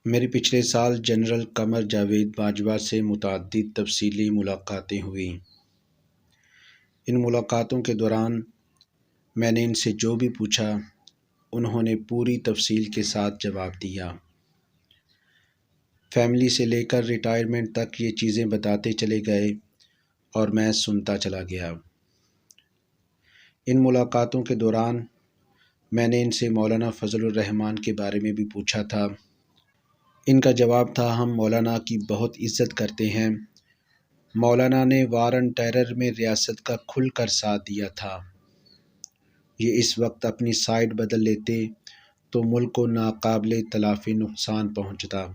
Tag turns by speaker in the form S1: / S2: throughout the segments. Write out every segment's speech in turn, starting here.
S1: میری پچھلے سال جنرل قمر جاوید باجوہ سے متعدد تفصیلی ملاقاتیں ہوئیں۔ ان ملاقاتوں کے دوران میں نے ان سے جو بھی پوچھا انہوں نے پوری تفصیل کے ساتھ جواب دیا۔ فیملی سے لے کر ریٹائرمنٹ تک یہ چیزیں بتاتے چلے گئے اور میں سنتا چلا گیا۔ ان ملاقاتوں کے دوران میں نے ان سے مولانا فضل الرحمان کے بارے میں بھی پوچھا تھا۔ ان کا جواب تھا، ہم مولانا کی بہت عزت کرتے ہیں۔ مولانا نے وار آن ٹیرر میں ریاست کا کھل کر ساتھ دیا تھا۔ یہ اس وقت اپنی سائیڈ بدل لیتے تو ملک کو ناقابل تلافی نقصان پہنچتا۔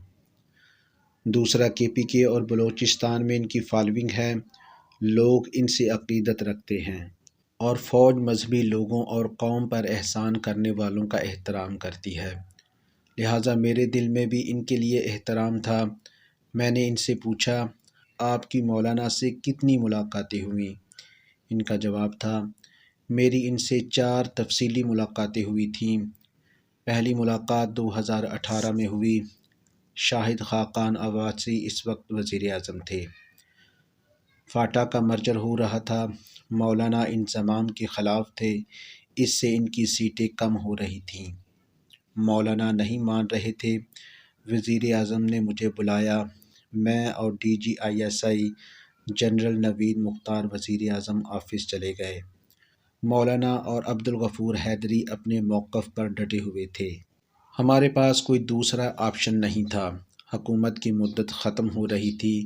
S1: دوسرا، کے پی کے اور بلوچستان میں ان کی فالوئنگ ہے، لوگ ان سے عقیدت رکھتے ہیں اور فوج مذہبی لوگوں اور قوم پر احسان کرنے والوں کا احترام کرتی ہے، لہٰذا میرے دل میں بھی ان کے لیے احترام تھا۔ میں نے ان سے پوچھا، آپ کی مولانا سے کتنی ملاقاتیں ہوئیں؟ ان کا جواب تھا، میری ان سے 4 تفصیلی ملاقاتیں ہوئی تھیں۔ پہلی ملاقات 2018 میں ہوئی۔ شاہد خاقان عباسی اس وقت وزیر اعظم تھے۔ فاٹا کا مرجر ہو رہا تھا، مولانا انضمام کے خلاف تھے، اس سے ان کی سیٹیں کم ہو رہی تھیں۔ مولانا نہیں مان رہے تھے۔ وزیر اعظم نے مجھے بلایا، میں اور D G I S I general Naveed Mukhtar وزیر اعظم آفس چلے گئے۔ مولانا اور عبدالغفور حیدری اپنے موقف پر ڈٹے ہوئے تھے۔ ہمارے پاس کوئی دوسرا آپشن نہیں تھا، حکومت کی مدت ختم ہو رہی تھی۔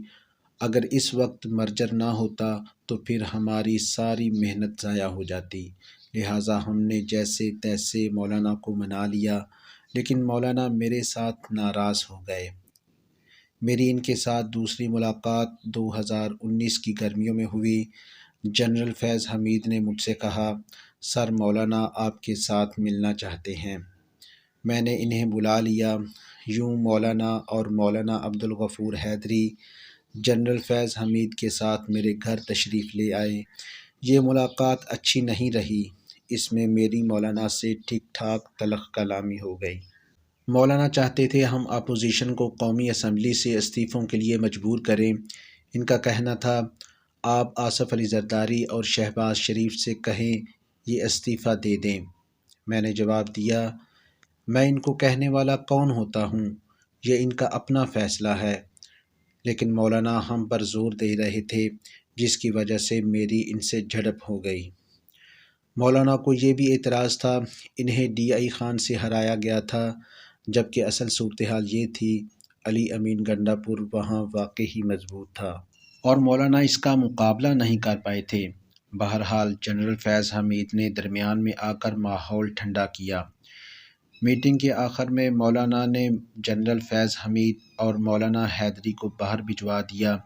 S1: اگر اس وقت مرجر نہ ہوتا تو پھر ہماری ساری محنت ضائع ہو جاتی، لہٰذا ہم نے جیسے تیسے مولانا کو منا لیا، لیکن مولانا میرے ساتھ ناراض ہو گئے۔ میری ان کے ساتھ دوسری ملاقات 2019 کی گرمیوں میں ہوئی۔ جنرل فیض حمید نے مجھ سے کہا، سر مولانا آپ کے ساتھ ملنا چاہتے ہیں۔ میں نے انہیں بلا لیا۔ یوں مولانا اور مولانا عبدالغفور حیدری جنرل فیض حمید کے ساتھ میرے گھر تشریف لے آئے۔ یہ ملاقات اچھی نہیں رہی، اس میں میری مولانا سے ٹھیک ٹھاک تلخ کلامی ہو گئی۔ مولانا چاہتے تھے ہم اپوزیشن کو قومی اسمبلی سے استعفوں کے لیے مجبور کریں۔ ان کا کہنا تھا، آپ آصف علی زرداری اور شہباز شریف سے کہیں یہ استعفیٰ دے دیں۔ میں نے جواب دیا، میں ان کو کہنے والا کون ہوتا ہوں، یہ ان کا اپنا فیصلہ ہے، لیکن مولانا ہم پر زور دے رہے تھے، جس کی وجہ سے میری ان سے جھڑپ ہو گئی۔ مولانا کو یہ بھی اعتراض تھا، انہیں ڈی آئی خان سے ہرایا گیا تھا، جبکہ اصل صورتحال یہ تھی، علی امین گنڈا پور وہاں واقعی مضبوط تھا اور مولانا اس کا مقابلہ نہیں کر پائے تھے۔ بہرحال جنرل فیض حمید نے درمیان میں آ کر ماحول ٹھنڈا کیا۔ میٹنگ کے آخر میں مولانا نے جنرل فیض حمید اور مولانا حیدری کو باہر بھجوا دیا۔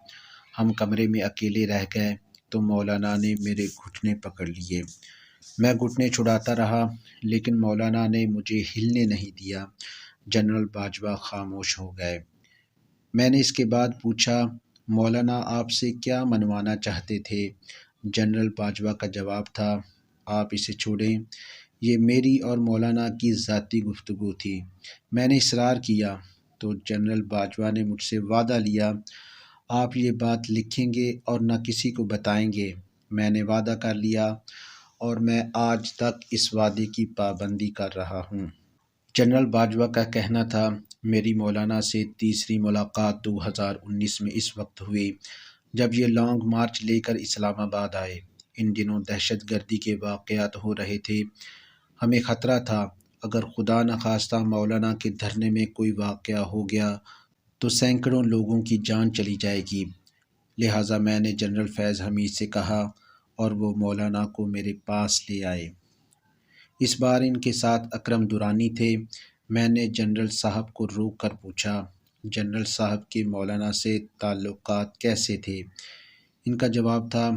S1: ہم کمرے میں اکیلے رہ گئے تو مولانا نے میرے گھٹنے پکڑ لیے۔ میں گھٹنے چھڑاتا رہا، لیکن مولانا نے مجھے ہلنے نہیں دیا۔ جنرل باجوہ خاموش ہو گئے۔ میں نے اس کے بعد پوچھا، مولانا آپ سے کیا منوانا چاہتے تھے؟ جنرل باجوہ کا جواب تھا، آپ اسے چھوڑیں، یہ میری اور مولانا کی ذاتی گفتگو تھی۔ میں نے اصرار کیا تو جنرل باجوہ نے مجھ سے وعدہ لیا، آپ یہ بات لکھیں گے اور نہ کسی کو بتائیں گے۔ میں نے وعدہ کر لیا اور میں آج تک اس وعدے کی پابندی کر رہا ہوں۔ جنرل باجوہ کا کہنا تھا، میری مولانا سے تیسری ملاقات 2019 میں اس وقت ہوئی جب یہ لانگ مارچ لے کر اسلام آباد آئے۔ ان دنوں دہشت گردی کے واقعات ہو رہے تھے، ہمیں خطرہ تھا اگر خدا نخواستہ مولانا کے دھرنے میں کوئی واقعہ ہو گیا تو سینکڑوں لوگوں کی جان چلی جائے گی، لہٰذا میں نے جنرل فیض حمید سے کہا اور وہ مولانا کو میرے پاس لے آئے۔ اس بار ان کے ساتھ اکرم درانی تھے۔ میں نے جنرل صاحب کو روک کر پوچھا، جنرل صاحب کے مولانا سے تعلقات کیسے تھے؟ ان کا جواب تھا،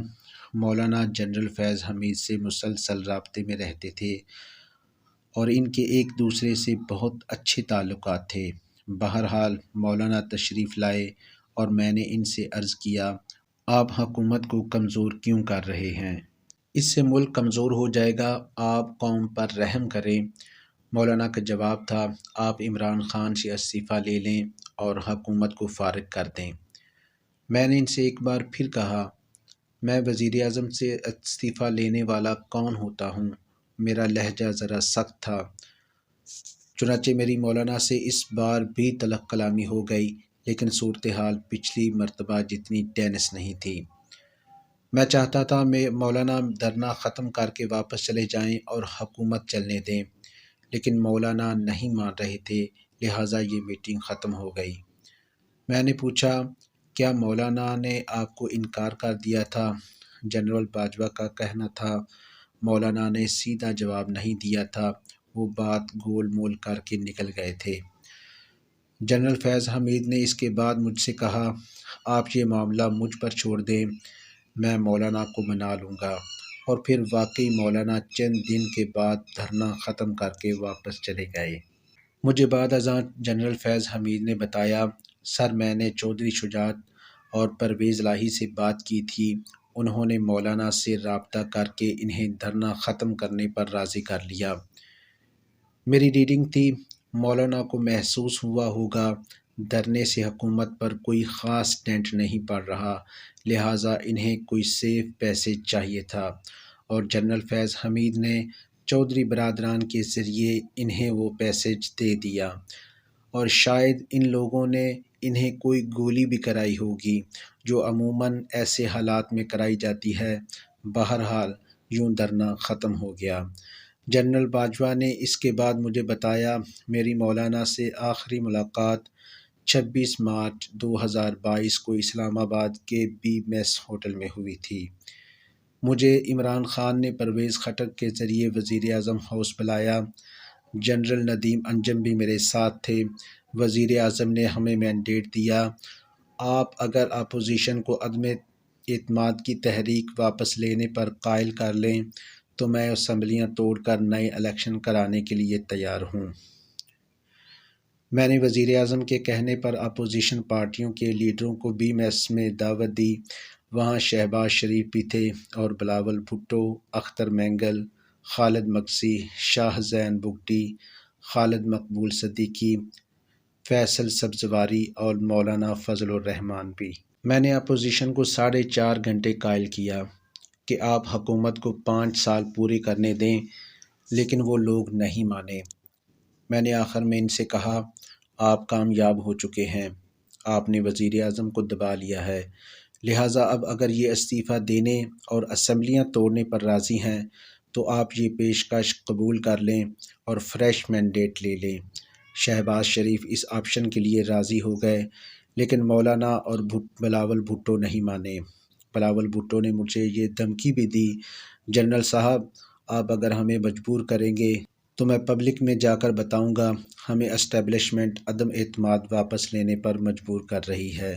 S1: مولانا جنرل فیض حمید سے مسلسل رابطے میں رہتے تھے اور ان کے ایک دوسرے سے بہت اچھے تعلقات تھے۔ بہرحال مولانا تشریف لائے اور میں نے ان سے عرض کیا، آپ حکومت کو کمزور کیوں کر رہے ہیں؟ اس سے ملک کمزور ہو جائے گا، آپ قوم پر رحم کریں۔ مولانا کا جواب تھا، آپ عمران خان سے استعفیٰ لے لیں اور حکومت کو فارغ کر دیں۔ میں نے ان سے ایک بار پھر کہا، میں وزیر اعظم سے استعفیٰ لینے والا کون ہوتا ہوں؟ میرا لہجہ ذرا سخت تھا۔ چنانچہ میری مولانا سے اس بار بھی تلخ کلامی ہو گئی، لیکن صورتحال پچھلی مرتبہ جتنی ٹینس نہیں تھی۔ میں چاہتا تھا مولانا دھرنا ختم کر کے واپس چلے جائیں اور حکومت چلنے دیں، لیکن مولانا نہیں مان رہے تھے، لہٰذا یہ میٹنگ ختم ہو گئی۔ میں نے پوچھا، کیا مولانا نے آپ کو انکار کر دیا تھا؟ جنرل باجوہ کا کہنا تھا، مولانا نے سیدھا جواب نہیں دیا تھا، وہ بات گول مول کر کے نکل گئے تھے۔ جنرل فیض حمید نے اس کے بعد مجھ سے کہا، آپ یہ معاملہ مجھ پر چھوڑ دیں، میں مولانا کو منا لوں گا۔ اور پھر واقعی مولانا چند دن کے بعد دھرنا ختم کر کے واپس چلے گئے۔ مجھے بعد ازاں جنرل فیض حمید نے بتایا، سر میں نے چودھری شجاعت اور پرویز الہی سے بات کی تھی، انہوں نے مولانا سے رابطہ کر کے انہیں دھرنا ختم کرنے پر راضی کر لیا۔ میری ریڈنگ تھی، مولانا کو محسوس ہوا ہوگا دھرنے سے حکومت پر کوئی خاص ڈنٹ نہیں پڑ رہا، لہٰذا انہیں کوئی سیف پیسج چاہیے تھا، اور جنرل فیض حمید نے چودھری برادران کے ذریعے انہیں وہ پیسج دے دیا، اور شاید ان لوگوں نے انہیں کوئی گولی بھی کرائی ہوگی، جو عموماً ایسے حالات میں کرائی جاتی ہے۔ بہرحال یوں دھرنا ختم ہو گیا۔ جنرل باجوہ نے اس کے بعد مجھے بتایا، میری مولانا سے آخری ملاقات 26 مارچ 2022 کو اسلام آباد کے بی میس ہوٹل میں ہوئی تھی۔ مجھے عمران خان نے پرویز خٹک کے ذریعے وزیر اعظم ہاؤس بلایا۔ جنرل ندیم انجم بھی میرے ساتھ تھے۔ وزیر اعظم نے ہمیں مینڈیٹ دیا، آپ اگر اپوزیشن کو عدم اعتماد کی تحریک واپس لینے پر قائل کر لیں تو میں اسمبلیاں توڑ کر نئے الیکشن کرانے کے لیے تیار ہوں۔ میں نے وزیر اعظم کے کہنے پر اپوزیشن پارٹیوں کے لیڈروں کو بی میس میں دعوت دی۔ وہاں شہباز شریف بھی تھے اور بلاول بھٹو، اختر مینگل، خالد مکسی، شاہ زین بگٹی، خالد مقبول صدیقی، فیصل سبزواری اور مولانا فضل الرحمان بھی۔ میں نے اپوزیشن کو 4.5 گھنٹے قائل کیا کہ آپ حکومت کو 5 سال پورے کرنے دیں، لیکن وہ لوگ نہیں مانے۔ میں نے آخر میں ان سے کہا، آپ کامیاب ہو چکے ہیں، آپ نے وزیر اعظم کو دبا لیا ہے، لہٰذا اب اگر یہ استعفیٰ دینے اور اسمبلیاں توڑنے پر راضی ہیں تو آپ یہ پیشکش قبول کر لیں اور فریش مینڈیٹ لے لیں۔ شہباز شریف اس آپشن کے لیے راضی ہو گئے، لیکن مولانا اور بلاول بھٹو نہیں مانے۔ بلاول بھٹو نے مجھے یہ دھمکی بھی دی، جنرل صاحب آپ اگر ہمیں مجبور کریں گے تو میں پبلک میں جا کر بتاؤں گا ہمیں اسٹیبلشمنٹ عدم اعتماد واپس لینے پر مجبور کر رہی ہے۔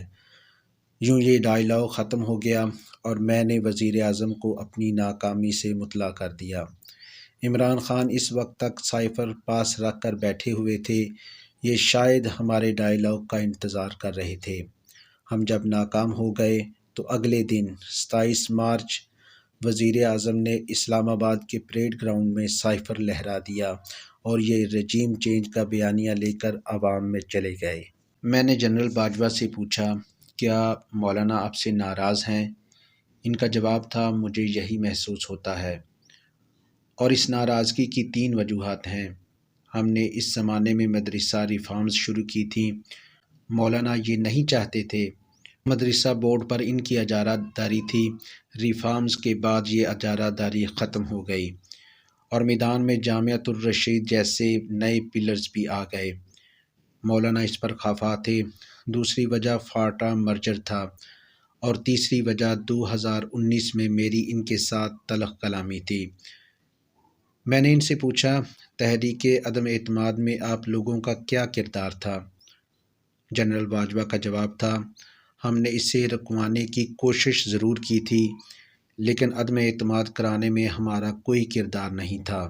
S1: یوں یہ ڈائیلاگ ختم ہو گیا اور میں نے وزیر اعظم کو اپنی ناکامی سے مطلع کر دیا۔ عمران خان اس وقت تک سائفر پاس رکھ کر بیٹھے ہوئے تھے، یہ شاید ہمارے ڈائیلاگ کا انتظار کر رہے تھے۔ ہم جب ناکام ہو گئے تو اگلے دن 27 مارچ وزیر اعظم نے اسلام آباد کے پریڈ گراؤنڈ میں سائفر لہرا دیا اور یہ رجیم چینج کا بیانیہ لے کر عوام میں چلے گئے۔ میں نے جنرل باجوہ سے پوچھا، کیا مولانا آپ سے ناراض ہیں؟ ان کا جواب تھا، مجھے یہی محسوس ہوتا ہے، اور اس ناراضگی کی 3 وجوہات ہیں۔ ہم نے اس زمانے میں مدرسہ ریفارمز شروع کی تھیں، مولانا یہ نہیں چاہتے تھے، مدرسہ بورڈ پر ان کی اجارہ داری تھی، ریفارمز کے بعد یہ اجارہ داری ختم ہو گئی اور میدان میں جامعۃ الرشید جیسے نئے پلرز بھی آ گئے۔ مولانا اس پر خفا تھے۔ دوسری وجہ فاٹا مرجر تھا، اور تیسری وجہ 2019 میں میری ان کے ساتھ تلخ کلامی تھی۔ میں نے ان سے پوچھا، تحریک عدم اعتماد میں آپ لوگوں کا کیا کردار تھا؟ جنرل باجوہ کا جواب تھا، ہم نے اسے رکوانے کی کوشش ضرور کی تھی، لیکن عدم اعتماد کرانے میں ہمارا کوئی کردار نہیں تھا۔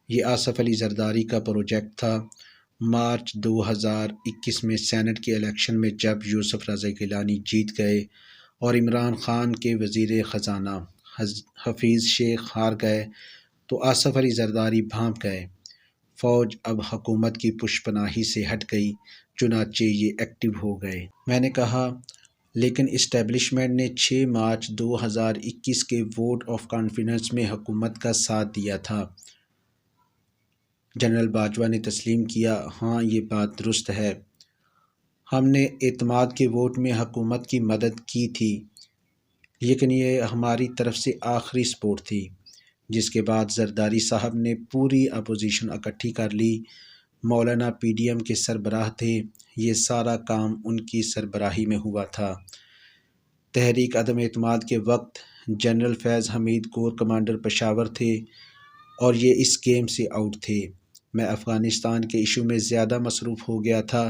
S1: یہ آصف علی زرداری کا پروجیکٹ تھا۔ مارچ 2021 میں سینٹ کے الیکشن میں جب یوسف رضا گیلانی جیت گئے اور عمران خان کے وزیر خزانہ حفیظ شیخ ہار گئے تو آصف علی زرداری بھانپ گئے۔ فوج اب حکومت کی پشپناہی سے ہٹ گئی، چنانچہ یہ ایکٹیو ہو گئے۔ میں نے کہا لیکن اسٹیبلشمنٹ نے 6 مارچ 2021 کے ووٹ آف کانفیڈنس میں حکومت کا ساتھ دیا تھا۔ جنرل باجوہ نے تسلیم کیا، ہاں یہ بات درست ہے، ہم نے اعتماد کے ووٹ میں حکومت کی مدد کی تھی، لیکن یہ ہماری طرف سے آخری سپورٹ تھی۔ جس کے بعد زرداری صاحب نے پوری اپوزیشن اکٹھی کر لی، مولانا پی ڈی ایم کے سربراہ تھے، یہ سارا کام ان کی سربراہی میں ہوا تھا۔ تحریک عدم اعتماد کے وقت جنرل فیض حمید کور کمانڈر پشاور تھے اور یہ اس گیم سے آؤٹ تھے۔ میں افغانستان کے ایشو میں زیادہ مصروف ہو گیا تھا۔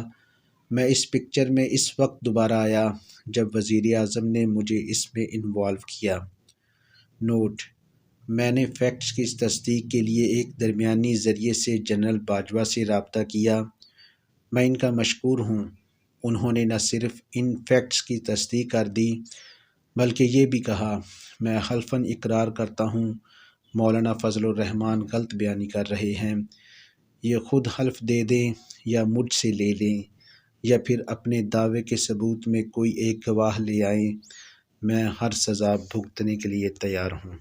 S1: میں اس پکچر میں اس وقت دوبارہ آیا جب وزیر اعظم نے مجھے اس میں انوالو کیا۔ نوٹ: میں نے فیکٹس کی تصدیق کے لیے ایک درمیانی ذریعے سے جنرل باجوہ سے رابطہ کیا۔ میں ان کا مشکور ہوں، انہوں نے نہ صرف ان فیکٹس کی تصدیق کر دی بلکہ یہ بھی کہا، میں حلفاً اقرار کرتا ہوں مولانا فضل الرحمان غلط بیانی کر رہے ہیں، یہ خود حلف دے دیں یا مجھ سے لے لیں یا پھر اپنے دعوے کے ثبوت میں کوئی ایک گواہ لے آئیں، میں ہر سزا بھگتنے کے لیے تیار ہوں۔